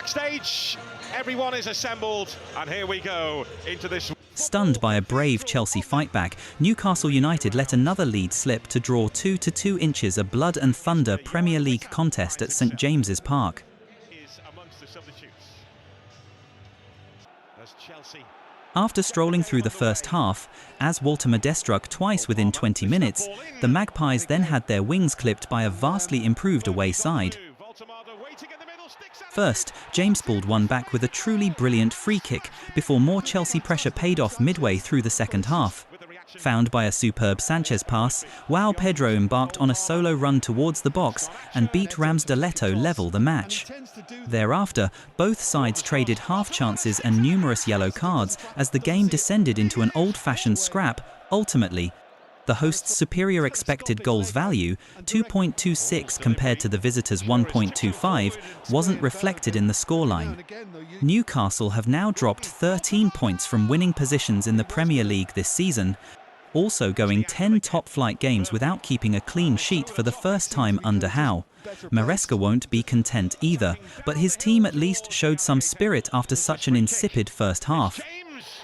Backstage, everyone is assembled, and here we go into this. Stunned by a brave Chelsea fightback, Newcastle United let another lead slip to draw 2-2 inches a blood and thunder Premier League contest at St James's Park. After strolling through the first half, as Walter Modest struck twice within 20 minutes, the Magpies then had their wings clipped by a vastly improved away side. First, James pulled one back with a truly brilliant free kick before more Chelsea pressure paid off midway through the second half. Found by a superb Sanchez pass, João Pedro embarked on a solo run towards the box and beat Rams de Leto level the match. Thereafter, both sides traded half chances and numerous yellow cards as the game descended into an old-fashioned scrap. Ultimately, the hosts' superior expected goals value, 2.26 compared to the visitors' 1.25, wasn't reflected in the scoreline. Newcastle have now dropped 13 points from winning positions in the Premier League this season, also going 10 top-flight games without keeping a clean sheet for the first time under Howe. Maresca won't be content either, but his team at least showed some spirit after such an insipid first half.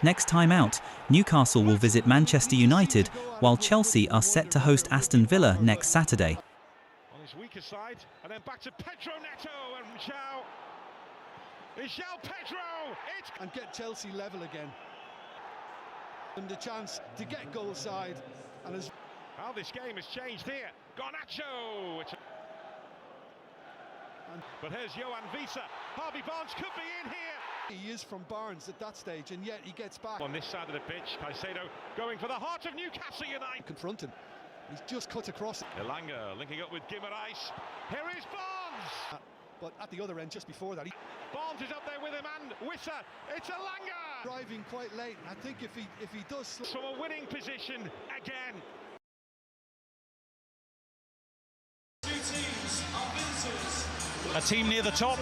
Next time out, Newcastle will visit Manchester United, while Chelsea are set to host Aston Villa next Saturday. On his weaker side, and then back to Pedro Neto and João Pedro! And get Chelsea level again. And the chance to get goal side. And as how this game has changed here. Garnacho! But here's Johan Visa. Harvey Barnes could be in here. He is from Barnes at that stage, and yet he gets back. On this side of the pitch, Caicedo going for the heart of Newcastle United. Confront him. He's just cut across it. Elanga linking up with Guimaraes. Here is Barnes! But at the other end, just before that, Barnes is up there with him, and Wissa. It's Elanga! Driving quite late. I think if he does from a winning position again. Two teams are visitors. A team near the top.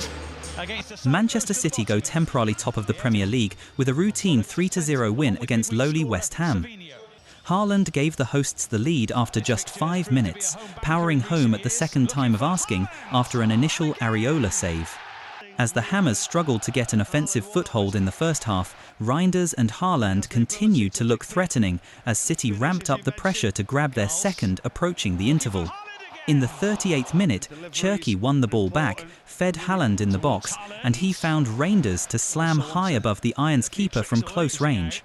Manchester City go temporarily top of the Premier League with a routine 3-0 win against lowly West Ham. Haaland gave the hosts the lead after just 5 minutes, powering home at the second time of asking after an initial Areola save. As the Hammers struggled to get an offensive foothold in the first half, Reinders and Haaland continued to look threatening as City ramped up the pressure to grab their second approaching the interval. In the 38th minute, Cherki won the ball back, fed Haaland in the box, and he found Reinders to slam high above the Irons keeper from close range.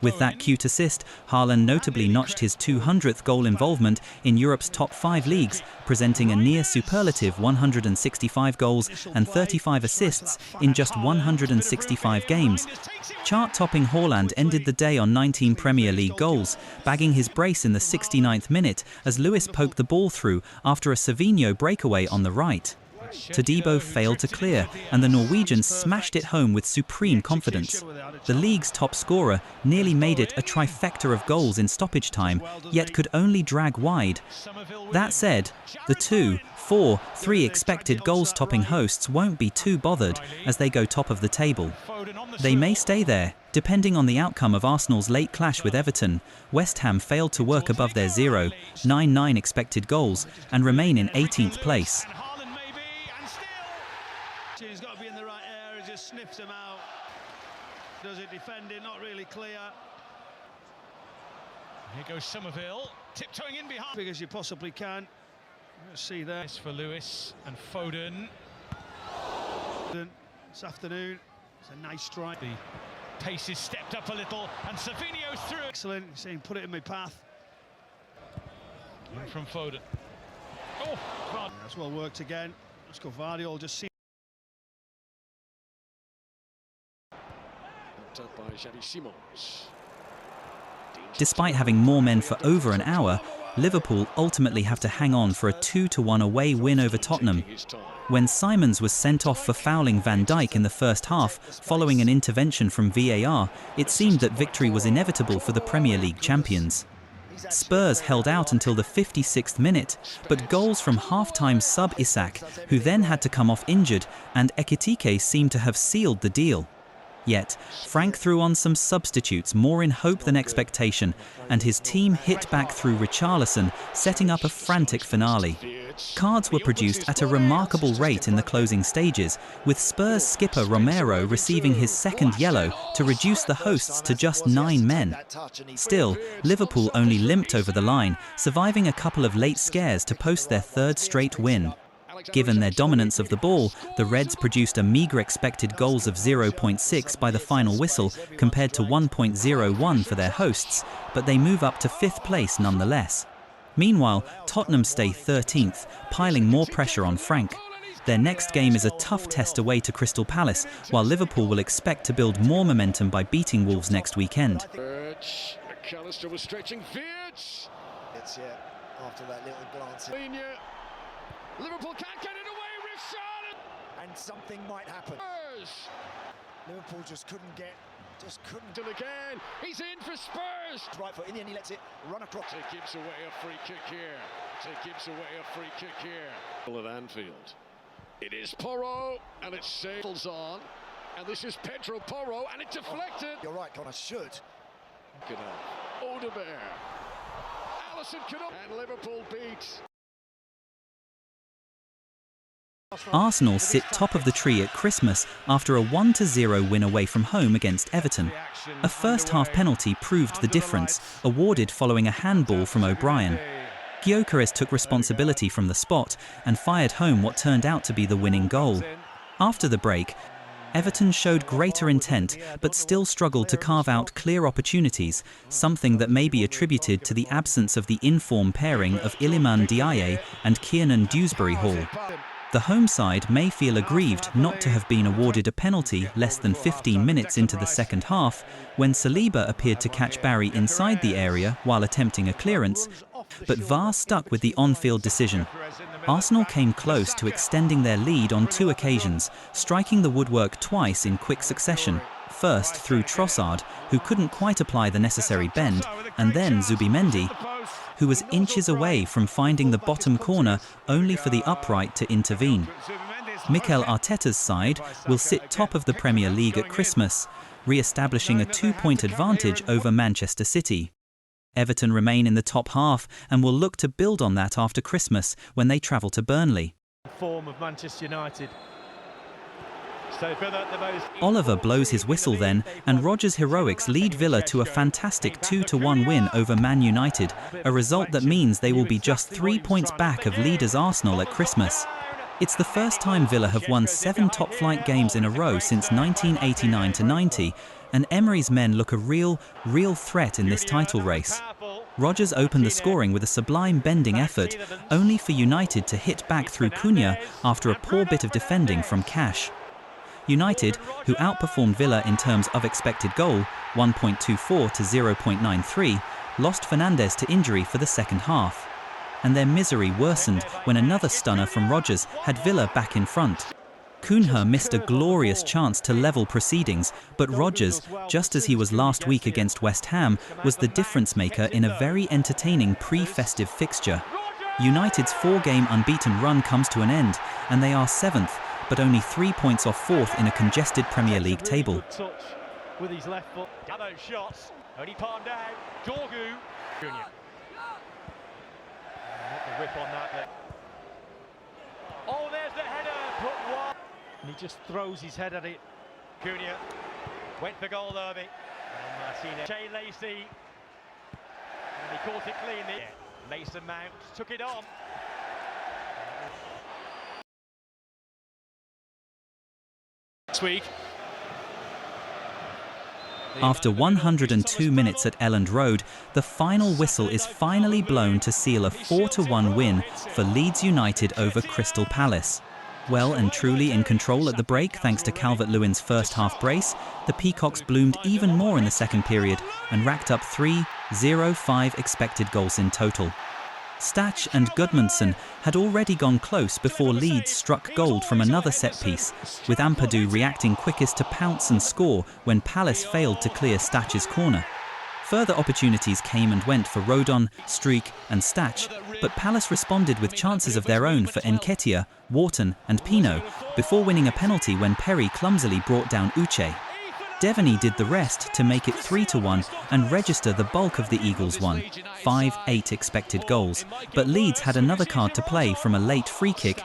With that cute assist, Haaland notably notched his 200th goal involvement in Europe's top 5 leagues, presenting a near-superlative 165 goals and 35 assists in just 165 games. Chart-topping Haaland ended the day on 19 Premier League goals, bagging his brace in the 69th minute as Lewis poked the ball through after a Savinho breakaway on the right. Todibo failed to clear, and the Norwegians smashed it home with supreme confidence. The league's top scorer nearly made it a trifecta of goals in stoppage time, yet could only drag wide. That said, the 2-4-3 expected goals-topping hosts won't be too bothered as they go top of the table. They may stay there, depending on the outcome of Arsenal's late clash with Everton. West Ham failed to work above their 0.99 expected goals and remain in 18th place. He's got to be in the right area, just sniffs him out. Does it defend it? Not really clear. Here goes Somerville, tiptoeing in behind. Big as you possibly can. Let's see there. It's for Lewis and Foden. This afternoon, it's a nice strike. The pace is stepped up a little, and Savinho's through. Excellent, he's saying put it in my path. And from Foden. Oh, God. That's well worked again. Let's go Vardy, just see. Despite having more men for over an hour, Liverpool ultimately have to hang on for a 2-1 away win over Tottenham. When Simons was sent off for fouling Van Dijk in the first half following an intervention from VAR, it seemed that victory was inevitable for the Premier League champions. Spurs held out until the 56th minute, but goals from half-time sub Isak, who then had to come off injured, and Ekitike seemed to have sealed the deal. Yet, Frank threw on some substitutes more in hope than expectation, and his team hit back through Richarlison, setting up a frantic finale. Cards were produced at a remarkable rate in the closing stages, with Spurs skipper Romero receiving his second yellow to reduce the hosts to just 9 men. Still, Liverpool only limped over the line, surviving a couple of late scares to post their third straight win. Given their dominance of the ball, the Reds produced a meagre expected goals of 0.6 by the final whistle compared to 1.01 for their hosts, but they move up to 5th place nonetheless. Meanwhile, Tottenham stay 13th, piling more pressure on Frank. Their next game is a tough test away to Crystal Palace, while Liverpool will expect to build more momentum by beating Wolves next weekend. McAllister was stretching Fierce. After that little glance. Liverpool can't get it away, Richard! And something might happen. Liverpool just couldn't. Till again, he's in for Spurs! Right foot in the end, he lets it run across. Take Gibbs away a free kick here. At Anfield. It is Porro, and it sails on. And this is Pedro Porro, and it deflected. You're right, Connor, should. Good on. Odegaard. Allison could up. And Liverpool beat. Arsenal sit top of the tree at Christmas after a 1-0 win away from home against Everton. A first-half penalty proved the difference, awarded following a handball from O'Brien. Gyökeres took responsibility from the spot and fired home what turned out to be the winning goal. After the break, Everton showed greater intent but still struggled to carve out clear opportunities, something that may be attributed to the absence of the in-form pairing of Iliman Ndiaye and Kiernan Dewsbury-Hall. The home side may feel aggrieved not to have been awarded a penalty less than 15 minutes into the second half, when Saliba appeared to catch Barry inside the area while attempting a clearance, but VAR stuck with the on-field decision. Arsenal came close to extending their lead on 2 occasions, striking the woodwork twice in quick succession, first through Trossard, who couldn't quite apply the necessary bend, and then Zubimendi, who was inches away from finding the bottom corner only for the upright to intervene. Mikel Arteta's side will sit top of the Premier League at Christmas, re-establishing a 2-point advantage over Manchester City. Everton remain in the top half and will look to build on that after Christmas when they travel to Burnley. Form of Manchester United. Oliver blows his whistle then, and Rodgers' heroics lead Villa to a fantastic 2-1 win over Man United, a result that means they will be just 3 points back of leaders Arsenal at Christmas. It's the first time Villa have won 7 top-flight games in a row since 1989-90, and Emery's men look a real threat in this title race. Rodgers opened the scoring with a sublime bending effort, only for United to hit back through Cunha after a poor bit of defending from Cash. United, who outperformed Villa in terms of expected goal, 1.24 to 0.93, lost Fernandes to injury for the second half. And their misery worsened when another stunner from Rodgers had Villa back in front. Cunha missed a glorious chance to level proceedings, but Rodgers, just as he was last week against West Ham, was the difference maker in a very entertaining pre-festive fixture. United's 4-game unbeaten run comes to an end, and they are 7th, but only 3 points off 4th in a congested Premier League table. With his left foot, those shots, only palmed out. Dorgu, Junior. The whip on that. Oh, there's the header. Put one. And he just throws his head at it. Cunha went for goal, Derby. And Martinez. Shea Lacey. And he caught it cleanly. Mason Mount took it on. Week. After 102 minutes at Elland Road, the final whistle is finally blown to seal a 4-1 win for Leeds United over Crystal Palace. Well and truly in control at the break thanks to Calvert-Lewin's first-half brace, the Peacocks bloomed even more in the second period and racked up 3-0-5 expected goals in total. Stach and Gudmundsson had already gone close before Leeds struck gold from another set-piece, with Ampadu reacting quickest to pounce and score when Palace failed to clear Stach's corner. Further opportunities came and went for Rodon, Struijk and Stach, but Palace responded with chances of their own for Nketiah, Wharton and Pino, before winning a penalty when Perry clumsily brought down Uche. Devaney did the rest to make it 3-1 and register the bulk of the Eagles' 5-8 expected goals. But Leeds had another card to play from a late free kick,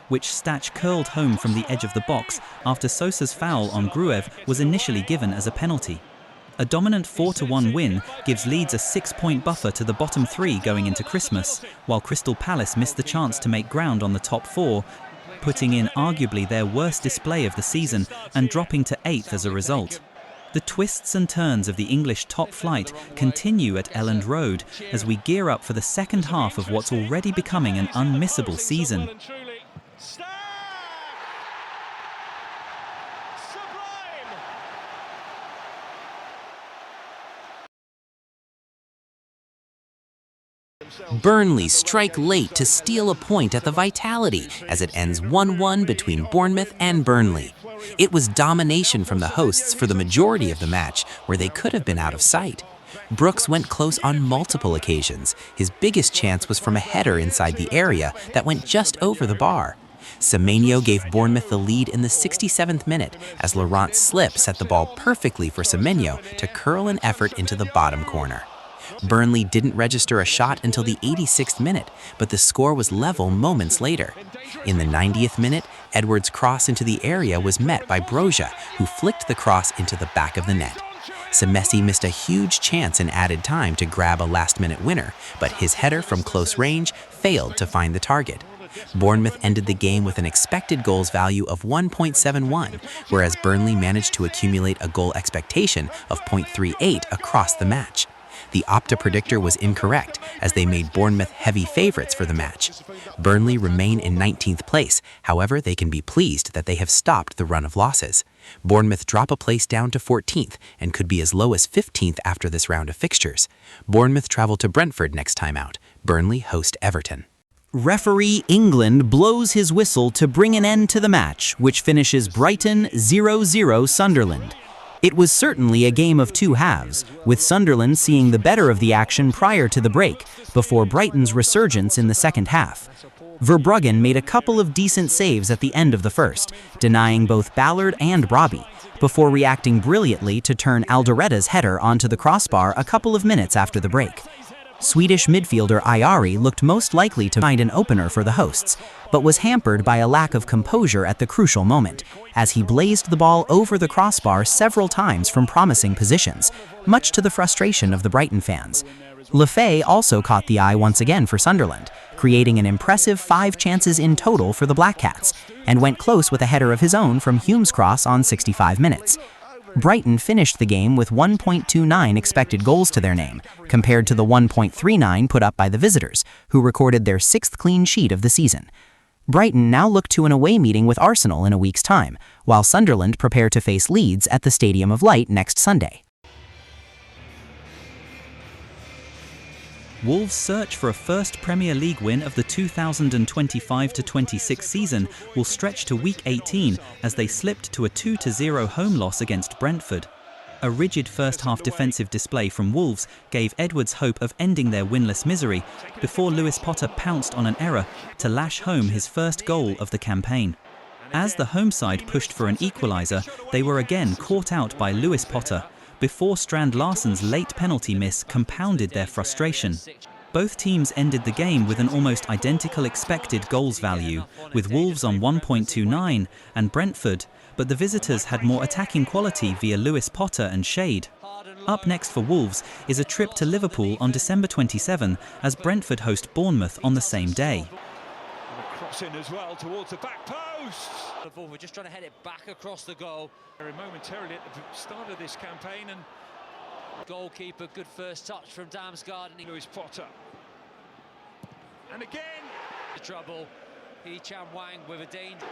which Stach curled home from the edge of the box after Sosa's foul on Gruev was initially given as a penalty. A dominant 4-1 win gives Leeds a 6-point buffer to the bottom three going into Christmas, while Crystal Palace missed the chance to make ground on the top four, putting in arguably their worst display of the season and dropping to 8th as a result. The twists and turns of the English top flight continue at Elland Road as we gear up for the second half of what's already becoming an unmissable season. Burnley strike late to steal a point at the Vitality as it ends 1-1 between Bournemouth and Burnley. It was domination from the hosts for the majority of the match, where they could have been out of sight. Brooks went close on multiple occasions. His biggest chance was from a header inside the area that went just over the bar. Semenyo gave Bournemouth the lead in the 67th minute as Laurent Slip set the ball perfectly for Semenyo to curl an effort into the bottom corner. Burnley didn't register a shot until the 86th minute, but the score was level moments later. In the 90th minute, Edwards' cross into the area was met by Broja, who flicked the cross into the back of the net. Semesi missed a huge chance in added time to grab a last-minute winner, but his header from close range failed to find the target. Bournemouth ended the game with an expected goals value of 1.71, whereas Burnley managed to accumulate a goal expectation of 0.38 across the match. The Opta predictor was incorrect, as they made Bournemouth heavy favorites for the match. Burnley remain in 19th place, however they can be pleased that they have stopped the run of losses. Bournemouth drop a place down to 14th and could be as low as 15th after this round of fixtures. Bournemouth travel to Brentford next time out. Burnley host Everton. Referee England blows his whistle to bring an end to the match, which finishes Brighton 0-0 Sunderland. It was certainly a game of two halves, with Sunderland seeing the better of the action prior to the break, before Brighton's resurgence in the second half. Verbruggen made a couple of decent saves at the end of the first, denying both Ballard and Robbie, before reacting brilliantly to turn Alderetta's header onto the crossbar a couple of minutes after the break. Swedish midfielder Ayari looked most likely to find an opener for the hosts, but was hampered by a lack of composure at the crucial moment, as he blazed the ball over the crossbar several times from promising positions, much to the frustration of the Brighton fans. Lefay also caught the eye once again for Sunderland, creating an impressive 5 chances in total for the Black Cats, and went close with a header of his own from Hume's cross on 65 minutes. Brighton finished the game with 1.29 expected goals to their name, compared to the 1.39 put up by the visitors, who recorded their 6th clean sheet of the season. Brighton now look to an away meeting with Arsenal in a week's time, while Sunderland prepare to face Leeds at the Stadium of Light next Sunday. Wolves' search for a first Premier League win of the 2025-26 season will stretch to Week 18 as they slipped to a 2-0 home loss against Brentford. A rigid first-half defensive display from Wolves gave Edwards hope of ending their winless misery before Lewis Potter pounced on an error to lash home his first goal of the campaign. As the home side pushed for an equaliser, they were again caught out by Lewis Potter, before Strand Larsson's late penalty miss compounded their frustration. Both teams ended the game with an almost identical expected goals value, with Wolves on 1.29 and Brentford, but the visitors had more attacking quality via Lewis Potter and Shade. Up next for Wolves is a trip to Liverpool on December 27 as Brentford host Bournemouth on the same day. Cross in as well towards the back post. We're just trying to head it back across the goal. Momentarily at the start of this campaign, and goalkeeper, good first touch from Damsgaard. Lewis Potter. And again, the trouble. Chan Wang with a danger.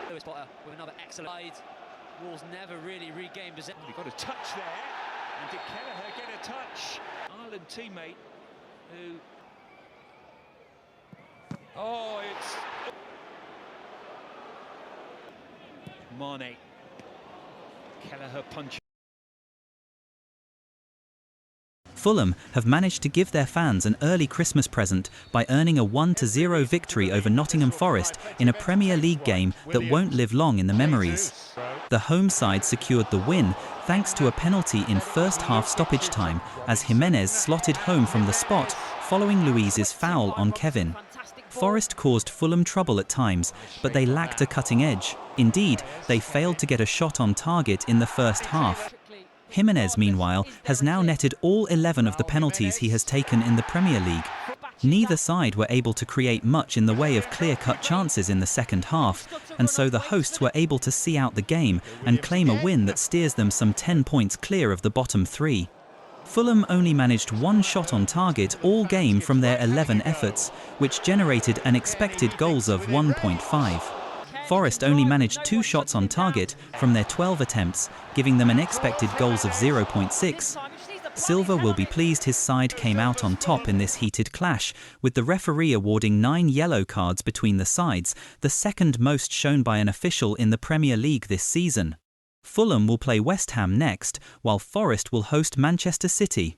Lewis Potter with another excellent side. Wolves never really regained possession. He got a touch there, and did Kelleher get a touch? Ireland teammate who. Oh, it's Mane. Kelleher punch. Fulham have managed to give their fans an early Christmas present by earning a 1-0 victory over Nottingham Forest in a Premier League game that won't live long in the memories. The home side secured the win thanks to a penalty in first half stoppage time as Jimenez slotted home from the spot following Luiz's foul on Kevin. Forest caused Fulham trouble at times, but they lacked a cutting edge. Indeed, they failed to get a shot on target in the first half. Jimenez, meanwhile, has now netted all 11 of the penalties he has taken in the Premier League. Neither side were able to create much in the way of clear-cut chances in the second half, and so the hosts were able to see out the game and claim a win that steers them some 10 points clear of the bottom three. Fulham only managed one shot on target all game from their 11 efforts, which generated an expected goals of 1.5. Forest only managed 2 shots on target from their 12 attempts, giving them an expected goals of 0.6. Silva will be pleased his side came out on top in this heated clash, with the referee awarding 9 yellow cards between the sides, the second most shown by an official in the Premier League this season. Fulham will play West Ham next, while Forest will host Manchester City.